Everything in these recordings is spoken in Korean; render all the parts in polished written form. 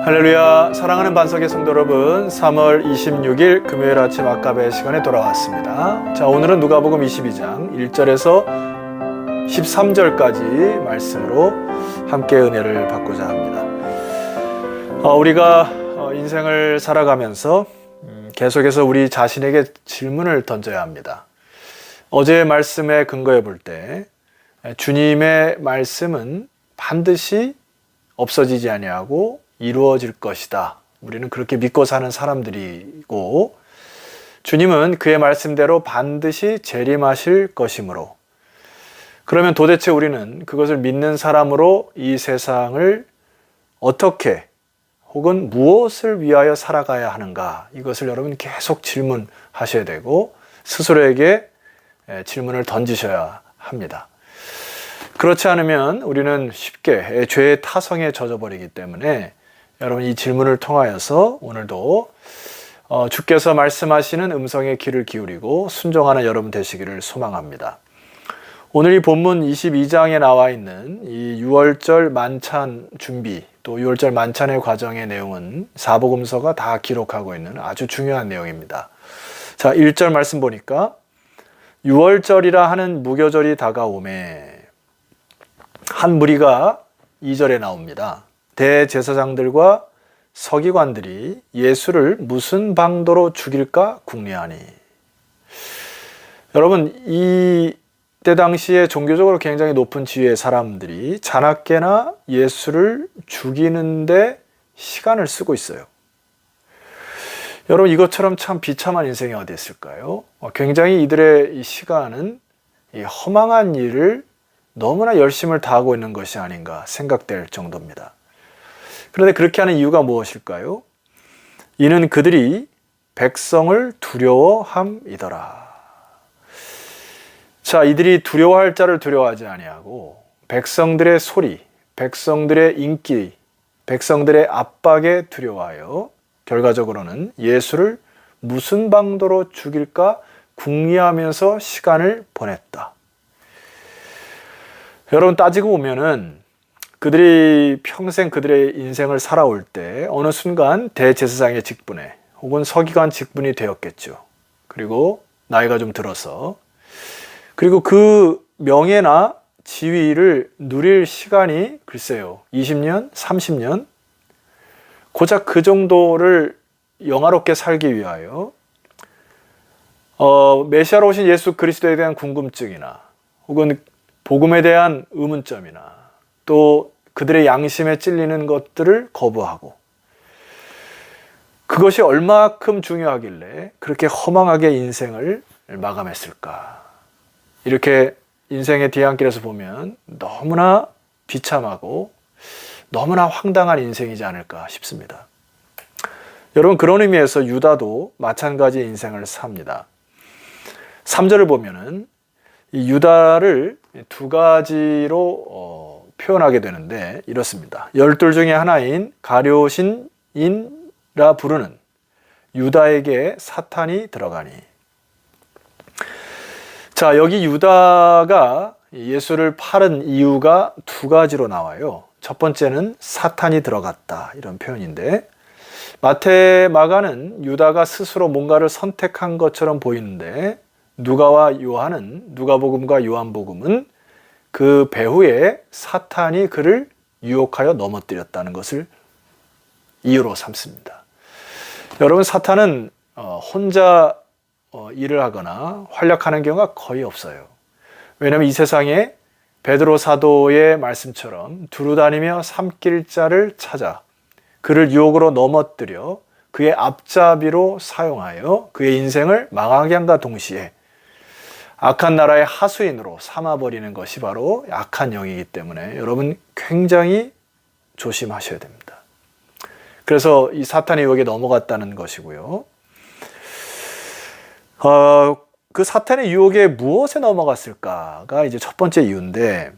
할렐루야. 사랑하는 반석의 성도 여러분, 3월 26일 금요일 아침 아까베 시간에 돌아왔습니다. 자, 오늘은 누가복음 22장 1절에서 13절까지 말씀으로 함께 은혜를 받고자 합니다. 우리가 인생을 살아가면서 계속해서 우리 자신에게 질문을 던져야 합니다. 어제의 말씀에 근거해 볼 때 주님의 말씀은 반드시 없어지지 아니하고 이루어질 것이다. 우리는 그렇게 믿고 사는 사람들이고, 주님은 그의 말씀대로 반드시 재림하실 것이므로, 그러면 도대체 우리는 그것을 믿는 사람으로 이 세상을 어떻게 혹은 무엇을 위하여 살아가야 하는가, 이것을 여러분 계속 질문하셔야 되고 스스로에게 질문을 던지셔야 합니다. 그렇지 않으면 우리는 쉽게 죄의 타성에 젖어버리기 때문에 여러분 이 질문을 통하여서 오늘도 주께서 말씀하시는 음성에 귀를 기울이고 순종하는 여러분 되시기를 소망합니다. 오늘 이 본문 22장에 나와 있는 이 6월절 만찬 준비, 또 6월절 만찬의 과정의 내용은 사복음서가 다 기록하고 있는 아주 중요한 내용입니다. 자, 1절 말씀 보니까 6월절이라 하는 무교절이 다가오매 한 무리가 2절에 나옵니다. 대제사장들과 서기관들이 예수를 무슨 방도로 죽일까 궁리하니. 여러분, 이때 당시에 종교적으로 굉장히 높은 지위의 사람들이 자나깨나 예수를 죽이는데 시간을 쓰고 있어요. 여러분, 이것처럼 참 비참한 인생이 어디 있을까요? 굉장히 이들의 이 시간은 이 허망한 일을 너무나 열심을 다하고 있는 것이 아닌가 생각될 정도입니다. 그런데 그렇게 하는 이유가 무엇일까요? 이는 그들이 백성을 두려워함이더라. 자, 이들이 두려워할 자를 두려워하지 아니하고 백성들의 소리, 백성들의 인기, 백성들의 압박에 두려워하여 결과적으로는 예수를 무슨 방도로 죽일까 궁리하면서 시간을 보냈다. 여러분, 따지고 보면은 그들이 평생 그들의 인생을 살아올 때 어느 순간 대제사장의 직분에 혹은 서기관 직분이 되었겠죠. 그리고 나이가 좀 들어서, 그리고 그 명예나 지위를 누릴 시간이 글쎄요 20년, 30년, 고작 그 정도를 영화롭게 살기 위하여 메시아로 오신 예수 그리스도에 대한 궁금증이나 혹은 복음에 대한 의문점이나 또 그들의 양심에 찔리는 것들을 거부하고, 그것이 얼마큼 중요하길래 그렇게 허망하게 인생을 마감했을까. 이렇게 인생의 뒤안길에서 보면 너무나 비참하고 너무나 황당한 인생이지 않을까 싶습니다. 여러분, 그런 의미에서 유다도 마찬가지 인생을 삽니다. 3절을 보면은 이 유다를 두 가지로 표현하게 되는데 이렇습니다. 12 중에 하나인 가룟신인이라 부르는 유다에게 사탄이 들어가니. 자, 여기 유다가 예수를 팔은 이유가 두 가지로 나와요. 첫 번째는 사탄이 들어갔다, 이런 표현인데, 마태, 마가는 유다가 스스로 뭔가를 선택한 것처럼 보이는데, 누가와 요한은, 누가복음과 요한복음은 그 배후에 사탄이 그를 유혹하여 넘어뜨렸다는 것을 이유로 삼습니다. 여러분, 사탄은 혼자 일을 하거나 활약하는 경우가 거의 없어요. 왜냐하면 이 세상에 베드로 사도의 말씀처럼 두루다니며 삼킬 자를 찾아 그를 유혹으로 넘어뜨려 그의 앞잡이로 사용하여 그의 인생을 망하게 함과 동시에 악한 나라의 하수인으로 삼아버리는 것이 바로 악한 영이기 때문에 여러분 굉장히 조심하셔야 됩니다. 그래서 이 사탄의 유혹에 넘어갔다는 것이고요. 그 사탄의 유혹에 무엇에 넘어갔을까가 이제 첫 번째 이유인데,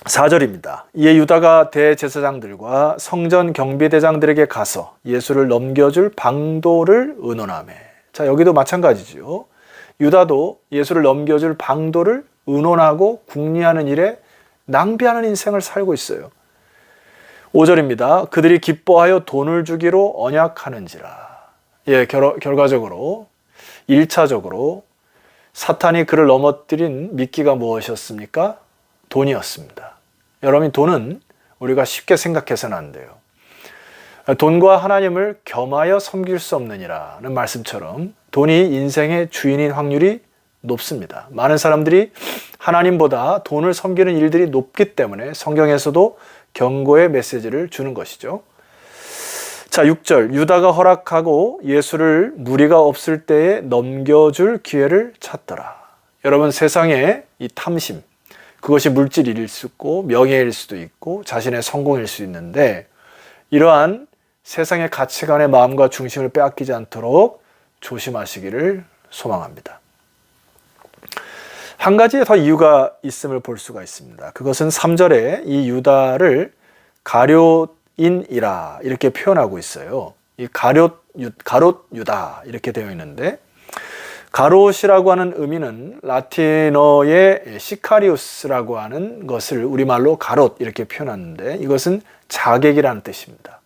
4절입니다. 이에 유다가 대제사장들과 성전 경비대장들에게 가서 예수를 넘겨줄 방도를 의논하매. 자, 여기도 마찬가지죠. 유다도 예수를 넘겨줄 방도를 의논하고 궁리하는 일에 낭비하는 인생을 살고 있어요. 5절입니다. 그들이 기뻐하여 돈을 주기로 언약하는지라. 예, 결과적으로 1차적으로 사탄이 그를 넘어뜨린 미끼가 무엇이었습니까? 돈이었습니다. 여러분, 돈은 우리가 쉽게 생각해서는 안 돼요. 돈과 하나님을 겸하여 섬길 수 없느니라는 말씀처럼 돈이 인생의 주인인 확률이 높습니다. 많은 사람들이 하나님보다 돈을 섬기는 일들이 높기 때문에 성경에서도 경고의 메시지를 주는 것이죠. 자, 6절. 유다가 허락하고 예수를 무리가 없을 때에 넘겨줄 기회를 찾더라. 여러분, 세상에 이 탐심, 그것이 물질일 수 있고 명예일 수도 있고 자신의 성공일 수 있는데, 이러한 세상의 가치관의 마음과 중심을 빼앗기지 않도록 조심하시기를 소망합니다. 한 가지의 더 이유가 있음을 볼 수가 있습니다. 그것은 3절에 이 유다를 가룟인이라 이렇게 표현하고 있어요. 이 가롯 유다 이렇게 되어 있는데, 가롯이라고 하는 의미는 라틴어의 시카리우스라고 하는 것을 우리말로 가롯 이렇게 표현하는데, 이것은 자객이라는 뜻입니다.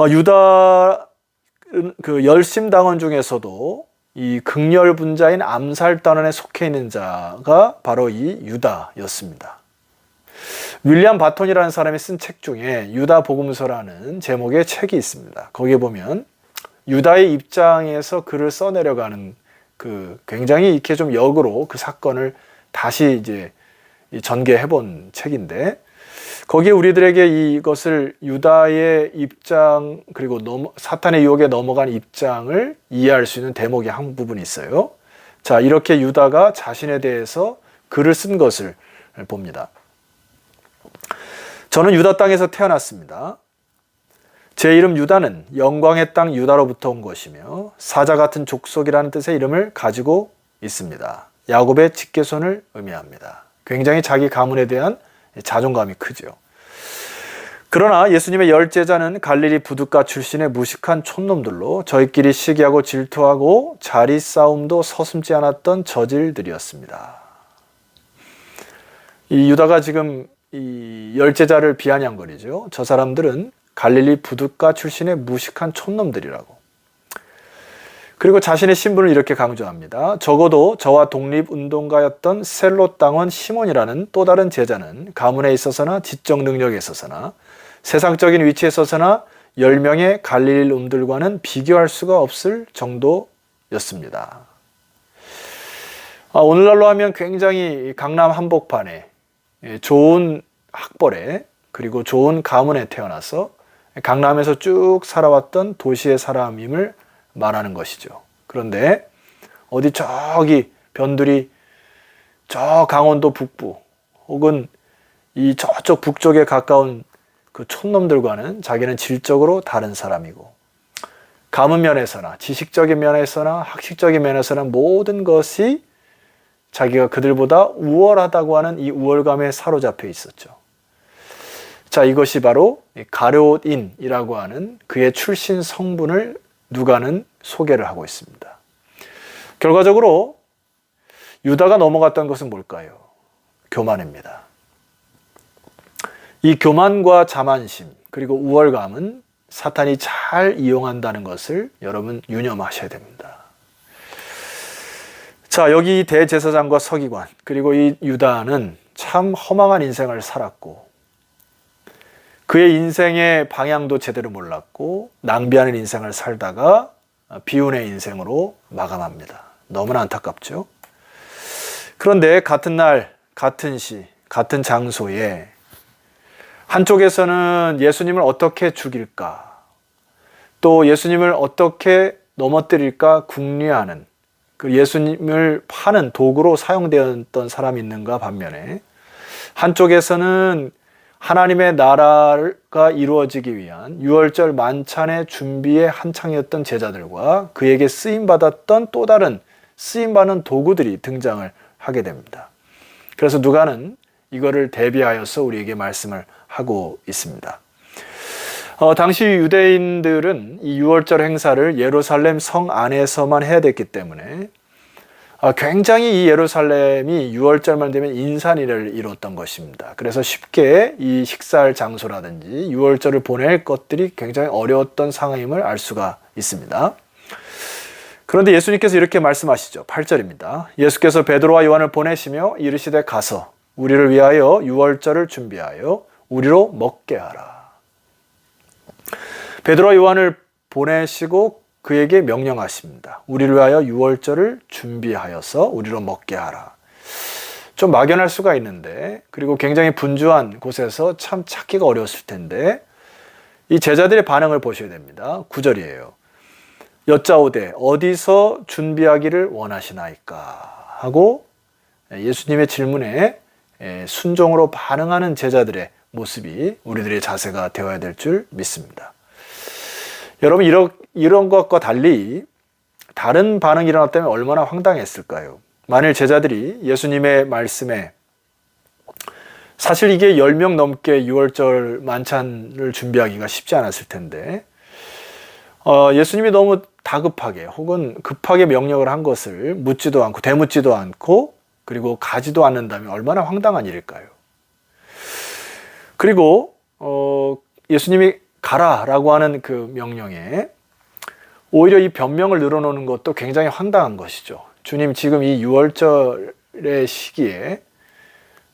유다 그 열심당원 중에서도 이 극렬분자인 암살단원에 속해 있는 자가 바로 이 유다였습니다. 윌리엄 바톤이라는 사람이 쓴 책 중에 유다 복음서라는 제목의 책이 있습니다. 거기에 보면 유다의 입장에서 글을 써내려가는 그 굉장히 이렇게 좀 역으로 그 사건을 다시 이제 전개해 본 책인데, 거기에 우리들에게 이것을 유다의 입장 그리고 사탄의 유혹에 넘어간 입장을 이해할 수 있는 대목이 한 부분이 있어요. 자, 이렇게 유다가 자신에 대해서 글을 쓴 것을 봅니다. 저는 유다 땅에서 태어났습니다. 제 이름 유다는 영광의 땅 유다로부터 온 것이며 사자 같은 족속이라는 뜻의 이름을 가지고 있습니다. 야곱의 직계손을 의미합니다. 굉장히 자기 가문에 대한 자존감이 크죠. 그러나 예수님의 열 제자는 갈릴리 부둣가 출신의 무식한 촌놈들로 저희끼리 시기하고 질투하고 자리 싸움도 서슴지 않았던 저질들이었습니다. 이 유다가 지금 이 열 제자를 비아냥거리죠. 저 사람들은 갈릴리 부둣가 출신의 무식한 촌놈들이라고. 그리고 자신의 신분을 이렇게 강조합니다. 적어도 저와 독립운동가였던 셀롯 당원 시몬이라는 또 다른 제자는 가문에 있어서나 지적 능력에 있어서나 세상적인 위치에 있어서나 10명의 갈릴리 놈들과는 비교할 수가 없을 정도였습니다. 오늘날로 하면 굉장히 강남 한복판에 좋은 학벌에 그리고 좋은 가문에 태어나서 강남에서 쭉 살아왔던 도시의 사람임을 말하는 것이죠. 그런데 어디 저기 변두리 저 강원도 북부 혹은 이 저쪽 북쪽에 가까운 그 촌놈들과는 자기는 질적으로 다른 사람이고, 가문 면에서나 지식적인 면에서나 학식적인 면에서나 모든 것이 자기가 그들보다 우월하다고 하는 이 우월감에 사로잡혀 있었죠. 자, 이것이 바로 가룟인이라고 하는 그의 출신 성분을 누가는 소개를 하고 있습니다. 결과적으로 유다가 넘어갔던 것은 뭘까요? 교만입니다. 이 교만과 자만심 그리고 우월감은 사탄이 잘 이용한다는 것을 여러분 유념하셔야 됩니다. 자, 여기 대제사장과 서기관 그리고 이 유다는 참 허망한 인생을 살았고, 그의 인생의 방향도 제대로 몰랐고 낭비하는 인생을 살다가 비운의 인생으로 마감합니다. 너무나 안타깝죠. 그런데 같은 날, 같은 시, 같은 장소에 한쪽에서는 예수님을 어떻게 죽일까, 또 예수님을 어떻게 넘어뜨릴까 궁리하는, 그 예수님을 파는 도구로 사용되었던 사람이 있는가 반면에, 한쪽에서는 하나님의 나라가 이루어지기 위한 유월절 만찬의 준비에 한창이었던 제자들과 그에게 쓰임받았던 또 다른 쓰임받는 도구들이 등장을 하게 됩니다. 그래서 누가는 이거를 대비하여서 우리에게 말씀을 하고 있습니다. 당시 유대인들은 이 유월절 행사를 예루살렘 성 안에서만 해야 됐기 때문에 굉장히 이 예루살렘이 6월절만 되면 인산이를 이뤘던 것입니다. 그래서 쉽게 이 식사할 장소라든지 6월절을 보낼 것들이 굉장히 어려웠던 상황임을 알 수가 있습니다. 그런데 예수님께서 이렇게 말씀하시죠. 8절입니다. 예수께서 베드로와 요한을 보내시며 이르시되 가서 우리를 위하여 6월절을 준비하여 우리로 먹게 하라. 베드로와 요한을 보내시고 그에게 명령하십니다. 우리를 위하여 6월절을 준비하여서 우리로 먹게 하라. 좀 막연할 수가 있는데, 그리고 굉장히 분주한 곳에서 참 찾기가 어려웠을 텐데, 이 제자들의 반응을 보셔야 됩니다. 9절이에요. 여짜오되 어디서 준비하기를 원하시나이까 하고 예수님의 질문에 순종으로 반응하는 제자들의 모습이 우리들의 자세가 되어야 될 줄 믿습니다. 여러분, 이런 것과 달리 다른 반응이 일어났다면 얼마나 황당했을까요? 만일 제자들이 예수님의 말씀에, 사실 이게 10명 넘게 6월절 만찬을 준비하기가 쉽지 않았을 텐데, 예수님이 너무 다급하게 혹은 급하게 명령을 한 것을 묻지도 않고 되묻지도 않고 그리고 가지도 않는다면 얼마나 황당한 일일까요? 그리고 예수님이 가라라고 하는 그 명령에 오히려 이 변명을 늘어놓는 것도 굉장히 황당한 것이죠. 주님, 지금 이 6월절의 시기에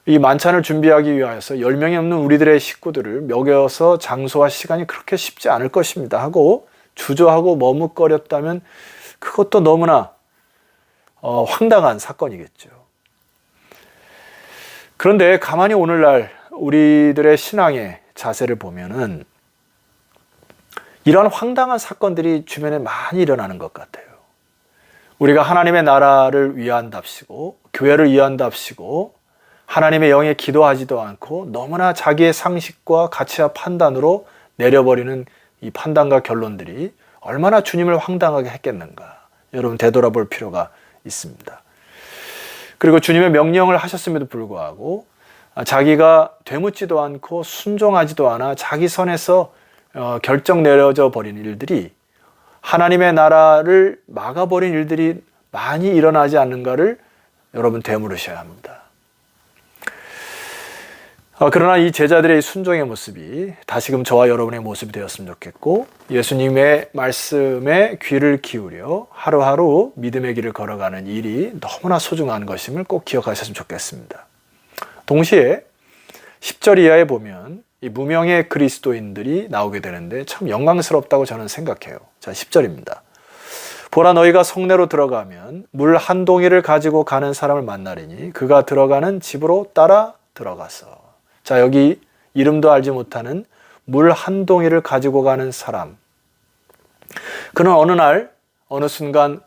이 만찬을 준비하기 위하여서 10명이 넘는 우리들의 식구들을 먹여서 장소와 시간이 그렇게 쉽지 않을 것입니다 하고 주저하고 머뭇거렸다면 그것도 너무나 황당한 사건이겠죠. 그런데 가만히 오늘날 우리들의 신앙의 자세를 보면은 이런 황당한 사건들이 주변에 많이 일어나는 것 같아요. 우리가 하나님의 나라를 위한답시고 교회를 위한답시고 하나님의 영에 기도하지도 않고 너무나 자기의 상식과 가치와 판단으로 내려버리는 이 판단과 결론들이 얼마나 주님을 황당하게 했겠는가. 여러분, 되돌아볼 필요가 있습니다. 그리고 주님의 명령을 하셨음에도 불구하고 자기가 되묻지도 않고 순종하지도 않아 자기 선에서 결정 내려져 버린 일들이, 하나님의 나라를 막아버린 일들이 많이 일어나지 않는가를 여러분 되물으셔야 합니다. 그러나 이 제자들의 순종의 모습이 다시금 저와 여러분의 모습이 되었으면 좋겠고, 예수님의 말씀에 귀를 기울여 하루하루 믿음의 길을 걸어가는 일이 너무나 소중한 것임을 꼭 기억하셨으면 좋겠습니다. 동시에 10절 이하에 보면 이 무명의 그리스도인들이 나오게 되는데 참 영광스럽다고 저는 생각해요. 자, 10절입니다. 보라, 너희가 성내로 들어가면 물 한 동이를 가지고 가는 사람을 만나리니 그가 들어가는 집으로 따라 들어가서. 자, 여기 이름도 알지 못하는 물 한 동이를 가지고 가는 사람. 그는 어느 날 어느 순간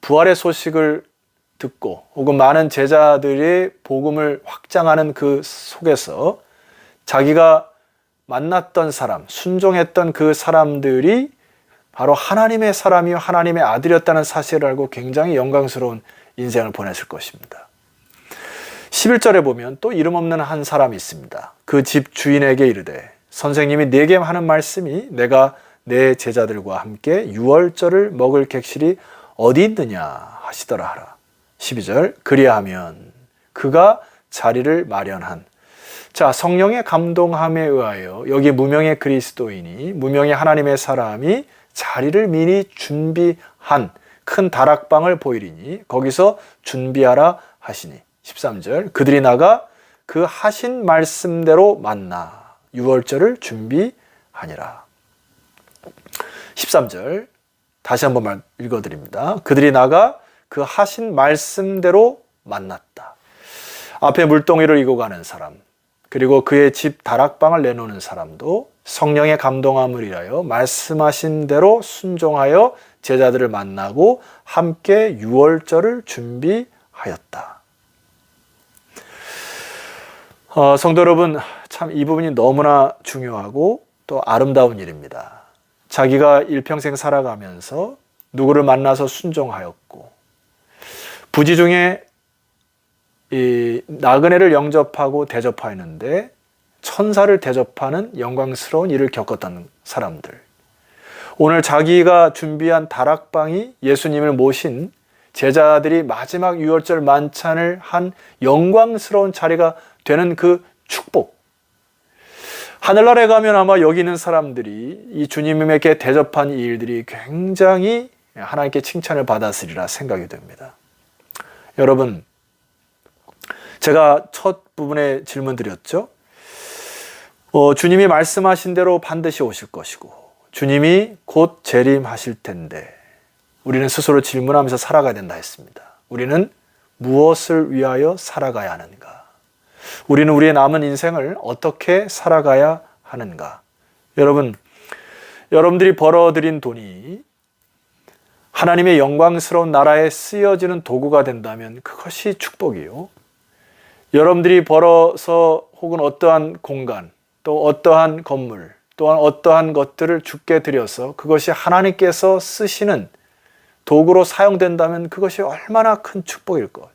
부활의 소식을 듣고 혹은 많은 제자들의 복음을 확장하는 그 속에서 자기가 만났던 사람, 순종했던 그 사람들이 바로 하나님의 사람이요 하나님의 아들이었다는 사실을 알고 굉장히 영광스러운 인생을 보냈을 것입니다. 11절에 보면 또 이름 없는 한 사람이 있습니다. 그 집 주인에게 이르되 선생님이 내게 하는 말씀이 내가 내 제자들과 함께 6월절을 먹을 객실이 어디 있느냐 하시더라 하라. 12절, 그리하면 그가 자리를 마련한. 자, 성령의 감동함에 의하여 여기 무명의 그리스도인이, 무명의 하나님의 사람이 자리를 미리 준비한 큰 다락방을 보이리니 거기서 준비하라 하시니. 13절, 그들이 나가 그 하신 말씀대로 만나 6월절을 준비하니라. 13절 다시 한번 읽어드립니다. 그들이 나가 그 하신 말씀대로 만났다. 앞에 물동이를 이고 가는 사람, 그리고 그의 집 다락방을 내놓는 사람도 성령의 감동함을 위하여 말씀하신 대로 순종하여 제자들을 만나고 함께 6월절을 준비하였다. 성도 여러분, 참 이 부분이 너무나 중요하고 또 아름다운 일입니다. 자기가 일평생 살아가면서 누구를 만나서 순종하였고 부지 중에 이 나그네를 영접하고 대접하였는데 천사를 대접하는 영광스러운 일을 겪었던 사람들, 오늘 자기가 준비한 다락방이 예수님을 모신 제자들이 마지막 유월절 만찬을 한 영광스러운 자리가 되는 그 축복. 하늘나라에 가면 아마 여기 있는 사람들이 이 주님에게 대접한 이 일들이 굉장히 하나님께 칭찬을 받았으리라 생각이 됩니다. 여러분, 제가 첫 부분에 질문 드렸죠. 주님이 말씀하신 대로 반드시 오실 것이고 주님이 곧 재림하실 텐데 우리는 스스로 질문하면서 살아가야 된다 했습니다. 우리는 무엇을 위하여 살아가야 하는가? 우리는 우리의 남은 인생을 어떻게 살아가야 하는가? 여러분들이 벌어들인 돈이 하나님의 영광스러운 나라에 쓰여지는 도구가 된다면 그것이 축복이요. 여러분들이 벌어서 혹은 어떠한 공간, 또 어떠한 건물, 또한 어떠한 것들을 주께 드려서 그것이 하나님께서 쓰시는 도구로 사용된다면 그것이 얼마나 큰 축복일 것.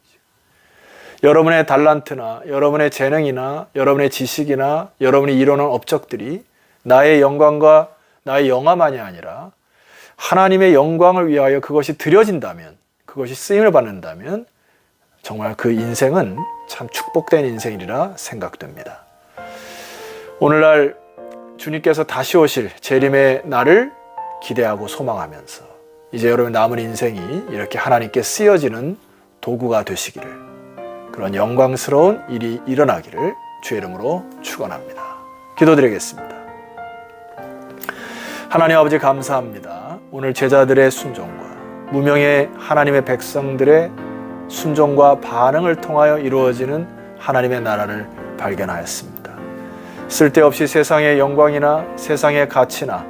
여러분의 달란트나 여러분의 재능이나 여러분의 지식이나 여러분이 이루는 업적들이 나의 영광과 나의 영화만이 아니라 하나님의 영광을 위하여 그것이 드려진다면, 그것이 쓰임을 받는다면 정말 그 인생은 참 축복된 인생이라 생각됩니다. 오늘날 주님께서 다시 오실 재림의 날을 기대하고 소망하면서 이제 여러분 남은 인생이 이렇게 하나님께 쓰여지는 도구가 되시기를, 그런 영광스러운 일이 일어나기를 주의 이름으로 축원합니다. 기도드리겠습니다. 하나님 아버지 감사합니다. 오늘 제자들의 순종과 무명의 하나님의 백성들의 순종과 반응을 통하여 이루어지는 하나님의 나라를 발견하였습니다. 쓸데없이 세상의 영광이나 세상의 가치나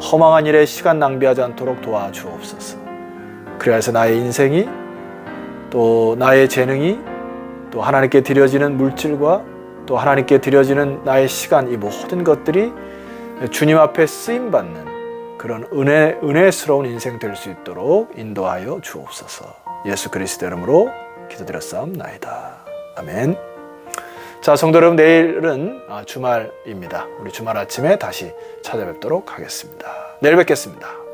허망한 일에 시간 낭비하지 않도록 도와주옵소서. 그래서 나의 인생이 또 나의 재능이 또 하나님께 드려지는 물질과 또 하나님께 드려지는 나의 시간, 이 모든 것들이 주님 앞에 쓰임받는 그런 은혜스러운 인생 될 수 있도록 인도하여 주옵소서. 예수 그리스도 이름으로 기도드렸사옵나이다. 아멘. 자, 성도 여러분, 내일은 주말입니다. 우리 주말 아침에 다시 찾아뵙도록 하겠습니다. 내일 뵙겠습니다.